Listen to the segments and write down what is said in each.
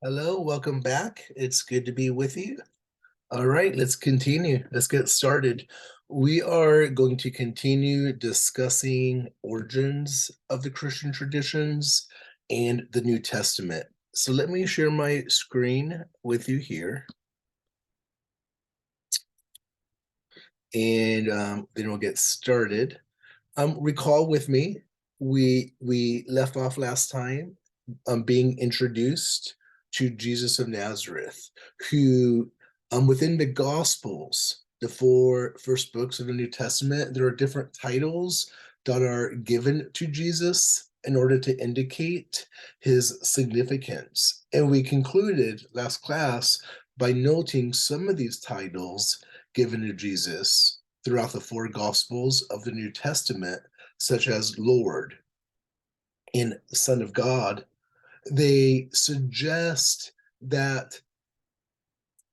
Hello, welcome back. It's good to be with you. All right, let's continue. Let's get started. We are going to continue discussing origins of the Christian traditions and the New Testament. So let me share my screen with you here, and then we'll get started. Recall with me, we left off last time being introduced to Jesus of Nazareth, who within the Gospels, the four first books of the New Testament, there are different titles that are given to Jesus in order to indicate his significance. And we concluded last class by noting some of these titles given to Jesus throughout the four Gospels of the New Testament, such as Lord and Son of God. They suggest that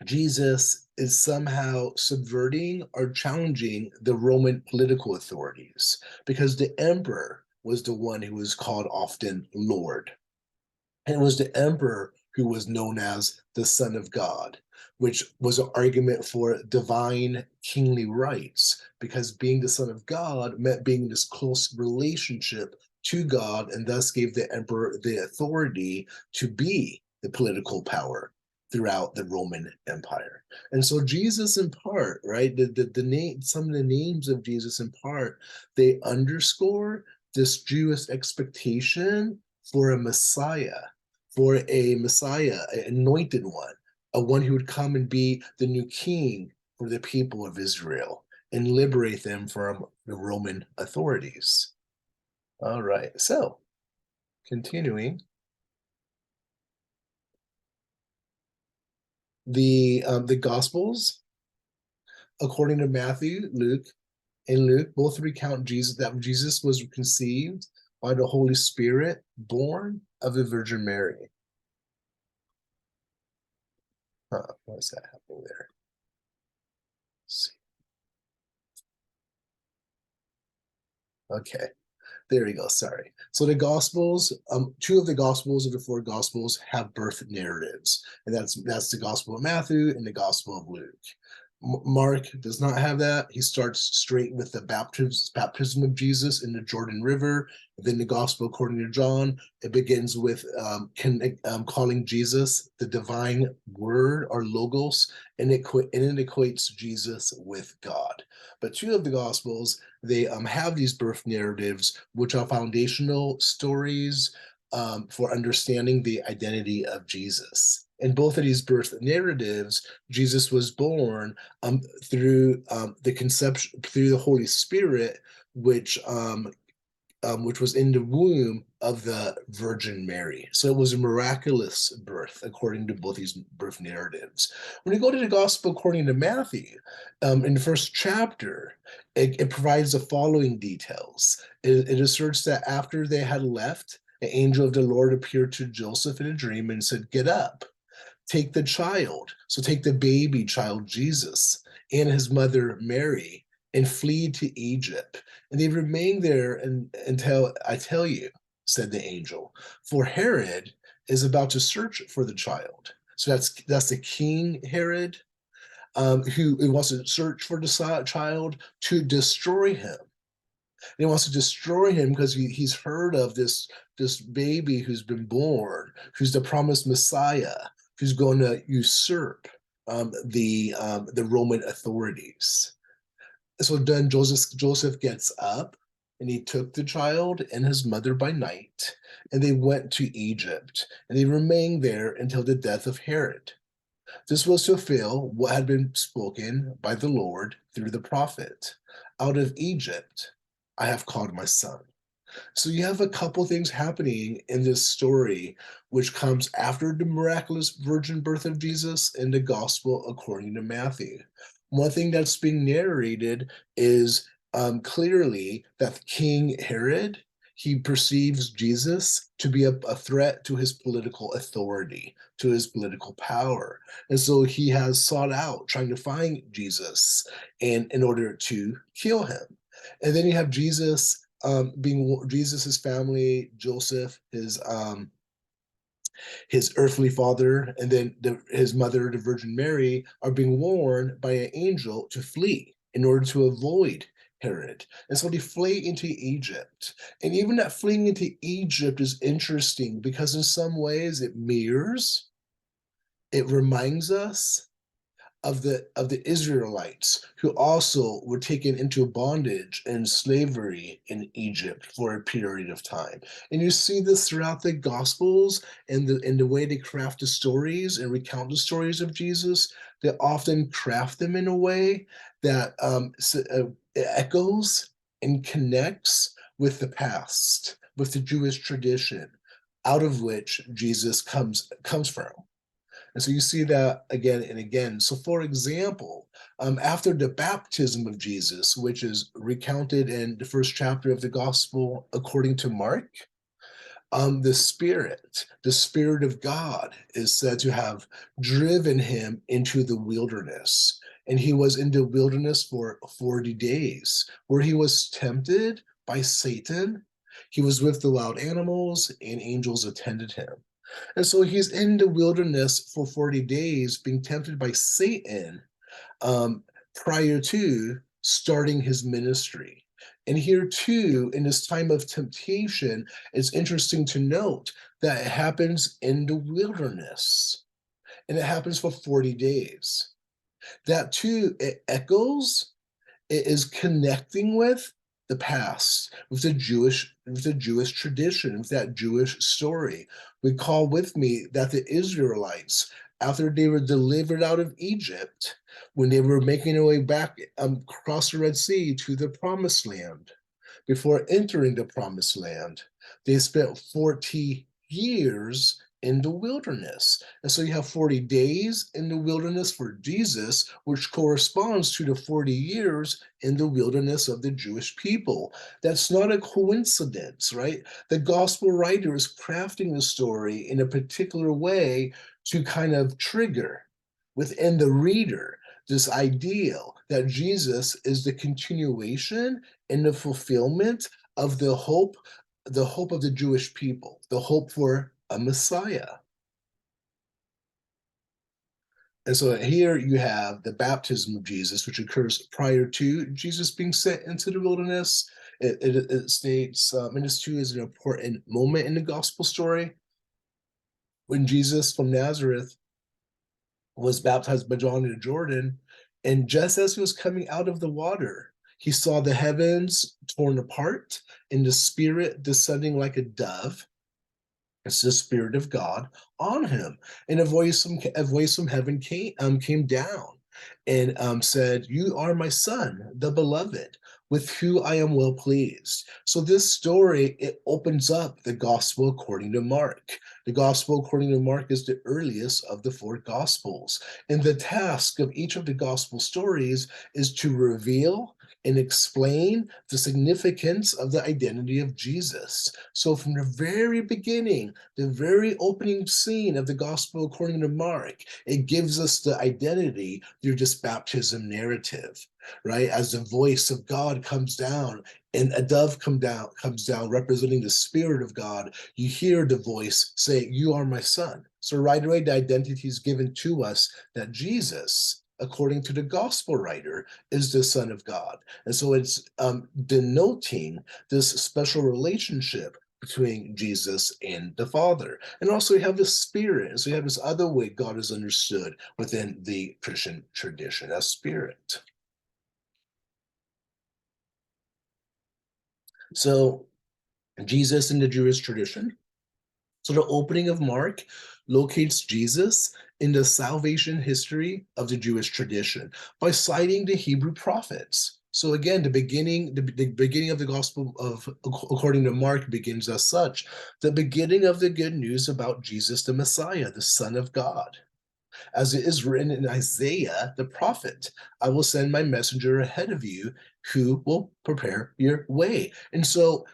Jesus is somehow subverting or challenging the Roman political authorities because the emperor was the one who was called often Lord. And it was the emperor who was known as the Son of God, which was an argument for divine kingly rights, because being the Son of God meant being in this close relationship to God, and thus gave the emperor the authority to be the political power throughout the Roman Empire. And so Jesus in part, right, the name, some of the names of Jesus in part, they underscore this Jewish expectation for a Messiah, an anointed one, a one who would come and be the new king for the people of Israel and liberate them from the Roman authorities. All right, so continuing, the Gospels, according to Matthew, Luke, and Luke, both recount Jesus that Jesus was conceived by the Holy Spirit, born of the Virgin Mary. What is that happening there? Okay. There we go. Sorry. So the Gospels, two of the Gospels of the four Gospels have birth narratives, and that's the Gospel of Matthew and the Gospel of Luke. Mark does not have that. He starts straight with the baptism of Jesus in the Jordan River. Then the Gospel according to John, it begins with calling Jesus the divine word or logos, and it equates Jesus with God. But two of the Gospels, they have these birth narratives, which are foundational stories for understanding the identity of Jesus. In both of these birth narratives, Jesus was born through the conception through the Holy Spirit, which was in the womb of the Virgin Mary. So it was a miraculous birth, according to both these birth narratives. When you go to the Gospel according to Matthew, in the first chapter, it provides the following details. It asserts that after they had left, the angel of the Lord appeared to Joseph in a dream and said, "Get up, take the child." So take the baby child, Jesus, and his mother, Mary, and flee to Egypt. And they remained there until I tell you, said the angel, for Herod is about to search for the child. So that's the king Herod, who wants to search for the child to destroy him. And he wants to destroy him because he's heard of this baby who's been born, who's the promised Messiah, who's going to usurp the Roman authorities. So then Joseph gets up and he took the child and his mother by night, and they went to Egypt, and they remained there until the death of Herod. This was to fulfill what had been spoken by the Lord through the prophet. Out of Egypt I have called my son. So you have a couple things happening in this story, which comes after the miraculous virgin birth of Jesus in the gospel according to Matthew. One thing that's being narrated is clearly that King Herod, he perceives Jesus to be a threat to his political authority, to his political power. And so he has sought out trying to find Jesus and in order to kill him. And then you have Jesus being Jesus's family, Joseph, His earthly father and then his mother, the Virgin Mary, are being warned by an angel to flee in order to avoid Herod. And so they flee into Egypt. And even that fleeing into Egypt is interesting because in some ways it reminds us of the Israelites who also were taken into bondage and slavery in Egypt for a period of time. And you see this throughout the Gospels and the way they craft the stories and recount the stories of Jesus. They often craft them in a way that echoes and connects with the past, with the Jewish tradition, out of which Jesus comes from. And so you see that again and again. So, for example, after the baptism of Jesus, which is recounted in the first chapter of the Gospel according to Mark, the Spirit of God, is said to have driven him into the wilderness. And he was in the wilderness for 40 days, where he was tempted by Satan. He was with the wild animals, and angels attended him. And so he's in the wilderness for 40 days, being tempted by Satan prior to starting his ministry. And here, too, in this time of temptation, it's interesting to note that it happens in the wilderness and it happens for 40 days. That, too, it echoes, it is connecting with the past, with the Jewish tradition, with that Jewish story. Recall with me that the Israelites, after they were delivered out of Egypt, when they were making their way back across the Red Sea to the Promised Land, before entering the Promised Land, they spent 40 years in the wilderness. And so you have 40 days in the wilderness for Jesus, which corresponds to the 40 years in the wilderness of the Jewish people. That's not a coincidence, right? The gospel writer is crafting the story in a particular way to kind of trigger within the reader this ideal that Jesus is the continuation and the fulfillment of the hope of the Jewish people, the hope for a Messiah. And so here you have the baptism of Jesus, which occurs prior to Jesus being sent into the wilderness. It states, and this too is an important moment in the gospel story, when Jesus from Nazareth was baptized by John in the Jordan. And just as he was coming out of the water, he saw the heavens torn apart and the Spirit descending like a dove. It's the Spirit of God on him. And a voice from heaven came down and said, "You are my son, the beloved, with who I am well pleased." So this story, it opens up the gospel according to Mark. The gospel according to Mark is the earliest of the four gospels. And the task of each of the gospel stories is to reveal and explain the significance of the identity of Jesus. So from the very beginning, the very opening scene of the gospel according to Mark, it gives us the identity through this baptism narrative, right? As the voice of God comes down and a dove comes down representing the Spirit of God, you hear the voice say, "You are my son." So right away, the identity is given to us that Jesus, according to the gospel writer, is the Son of God. And so it's denoting this special relationship between Jesus and the Father. And also you have the Spirit. And so you have this other way God is understood within the Christian tradition as Spirit. So Jesus in the Jewish tradition. So the opening of Mark locates Jesus in the salvation history of the Jewish tradition by citing the Hebrew prophets. So again, the beginning of the gospel of according to Mark begins as such, the beginning of the good news about Jesus the Messiah, the Son of God. As it is written in Isaiah the prophet, "I will send my messenger ahead of you who will prepare your way." And so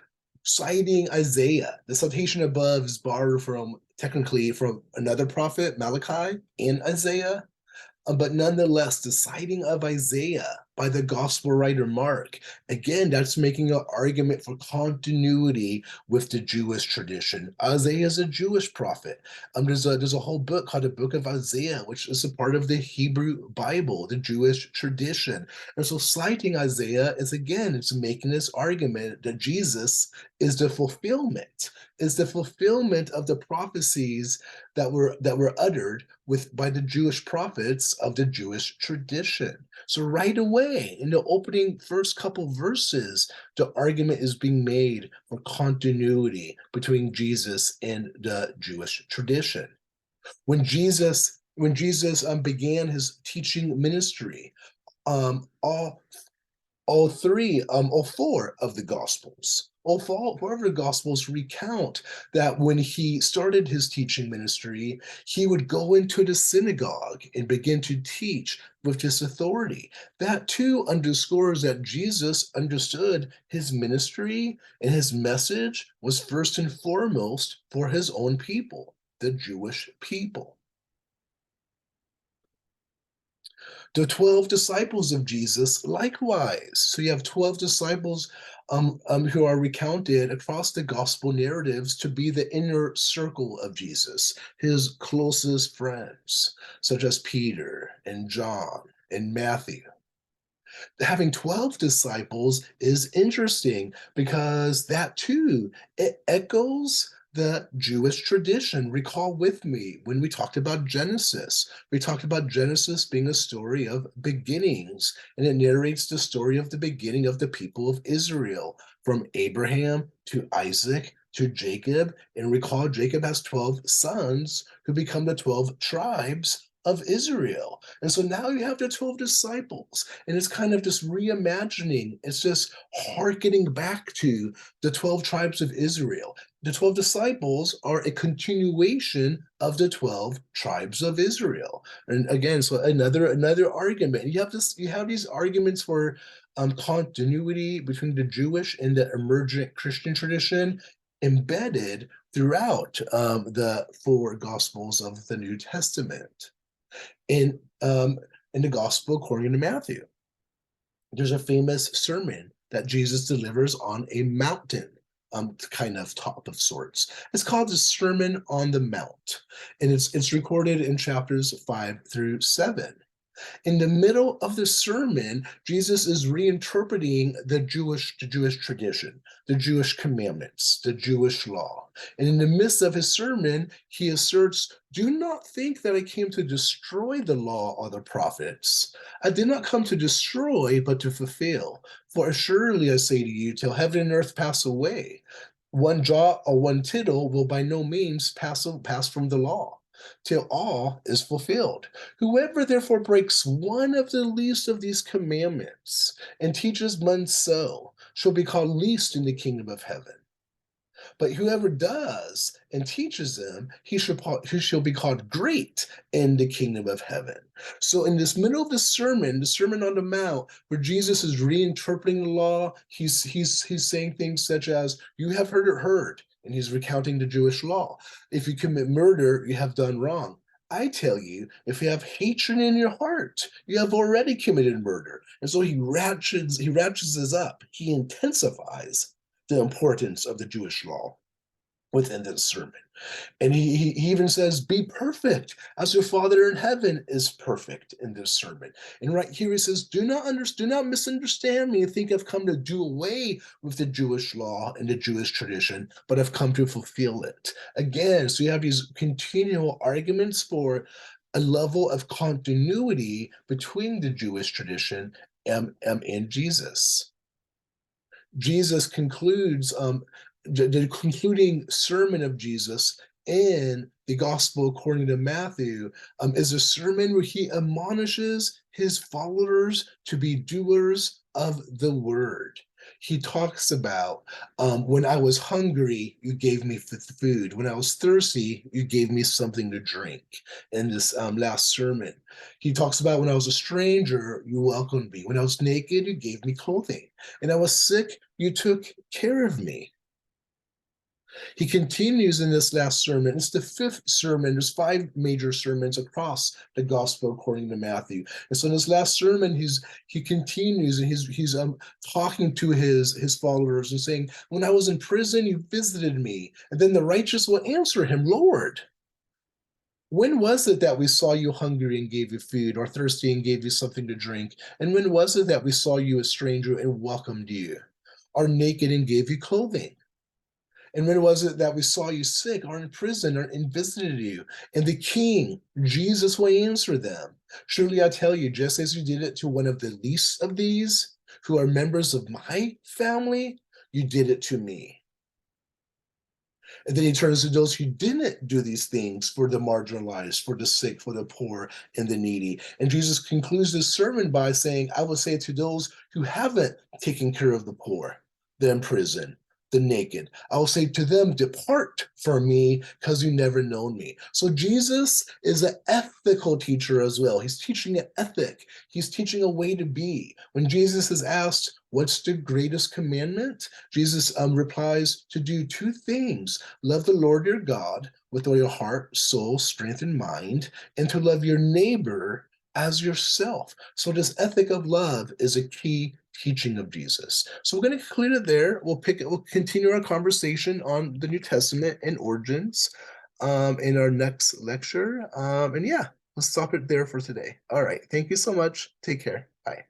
citing Isaiah, the citation above is borrowed from technically from another prophet, Malachi, in Isaiah, but nonetheless, the citing of Isaiah by the gospel writer Mark. Again, that's making an argument for continuity with the Jewish tradition. Isaiah is a Jewish prophet. There's a whole book called the Book of Isaiah, which is a part of the Hebrew Bible, the Jewish tradition. And so citing Isaiah is, again, it's making this argument that Jesus is the fulfillment of the prophecies that were uttered by the Jewish prophets of the Jewish tradition. So right away, in the opening first couple verses, the argument is being made for continuity between Jesus and the Jewish tradition. When Jesus began his teaching ministry, um, all all four of the Gospels, four of the Gospels recount that when he started his teaching ministry, he would go into the synagogue and begin to teach with this authority. That too underscores that Jesus understood his ministry and his message was first and foremost for his own people, the Jewish people. The 12 disciples of Jesus, likewise. So you have 12 disciples who are recounted across the gospel narratives to be the inner circle of Jesus, his closest friends, such as Peter and John and Matthew. Having 12 disciples is interesting because that too, it echoes the Jewish tradition. Recall with me when we talked about Genesis. We talked about Genesis being a story of beginnings, and it narrates the story of the beginning of the people of Israel, from Abraham to Isaac to Jacob. And recall, Jacob has 12 sons who become the 12 tribes of Israel. And so now you have the 12 disciples, and it's kind of just reimagining, it's just hearkening back to the 12 tribes of Israel. The 12 disciples are a continuation of the 12 tribes of Israel. And again, so another argument. You have these arguments for continuity between the Jewish and the emergent Christian tradition embedded throughout the four Gospels of the New Testament. In the Gospel according to Matthew, there's a famous sermon that Jesus delivers on a mountain, kind of top of sorts. It's called the Sermon on the Mount, and it's recorded in chapters 5 through 7. In the middle of the sermon, Jesus is reinterpreting the Jewish tradition, the Jewish commandments, the Jewish law. And in the midst of his sermon, he asserts, "Do not think that I came to destroy the law or the prophets. I did not come to destroy, but to fulfill. For assuredly I say to you, till heaven and earth pass away, one jot or one tittle will by no means pass from the law, till all is fulfilled. Whoever therefore breaks one of the least of these commandments and teaches men so shall be called least in the kingdom of heaven. But whoever does and teaches them, he shall be called great in the kingdom of heaven." So in this middle of the Sermon on the Mount, where Jesus is reinterpreting the law, he's saying things such as, "You have heard," and he's recounting the Jewish law. "If you commit murder, you have done wrong. I tell you, if you have hatred in your heart, you have already committed murder." And so he ratchets this up. He intensifies the importance of the Jewish law within this sermon. And he even says, "Be perfect as your Father in heaven is perfect," in this sermon. And right here he says, do not misunderstand me and think I've come to do away with the Jewish law and the Jewish tradition, but I've come to fulfill it. Again, so you have these continual arguments for a level of continuity between the Jewish tradition and Jesus. Jesus concludes the concluding sermon of Jesus in the Gospel according to Matthew is a sermon where he admonishes his followers to be doers of the word. He talks about, when I was hungry, you gave me food. When I was thirsty, you gave me something to drink. In this last sermon, he talks about, when I was a stranger, you welcomed me. When I was naked, you gave me clothing. And I was sick, you took care of me. He continues in this last sermon. It's the fifth sermon. There's five major sermons across the gospel according to Matthew. And so in his last sermon, he continues and he's talking to his followers and saying, when I was in prison, you visited me. And then the righteous will answer him, Lord, when was it that we saw you hungry and gave you food, or thirsty and gave you something to drink? And when was it that we saw you a stranger and welcomed you, or naked and gave you clothing? And when was it that we saw you sick or in prison or and visited you? And the king, Jesus, will answer them. Surely I tell you, just as you did it to one of the least of these who are members of my family, you did it to me. And then he turns to those who didn't do these things for the marginalized, for the sick, for the poor, and the needy. And Jesus concludes this sermon by saying, I will say to those who haven't taken care of the poor, the in prison, the naked, I will say to them, depart from me because you never known me. So Jesus is an ethical teacher as well. He's teaching an ethic. He's teaching a way to be. When Jesus is asked, what's the greatest commandment? Jesus replies to do two things: love the Lord your God with all your heart, soul, strength, and mind, and to love your neighbor as yourself. So this ethic of love is a key teaching of Jesus. So we're going to conclude it there. We'll continue our conversation on the New Testament and origins in our next lecture. And yeah, let's stop it there for today. All right. Thank you so much. Take care. Bye.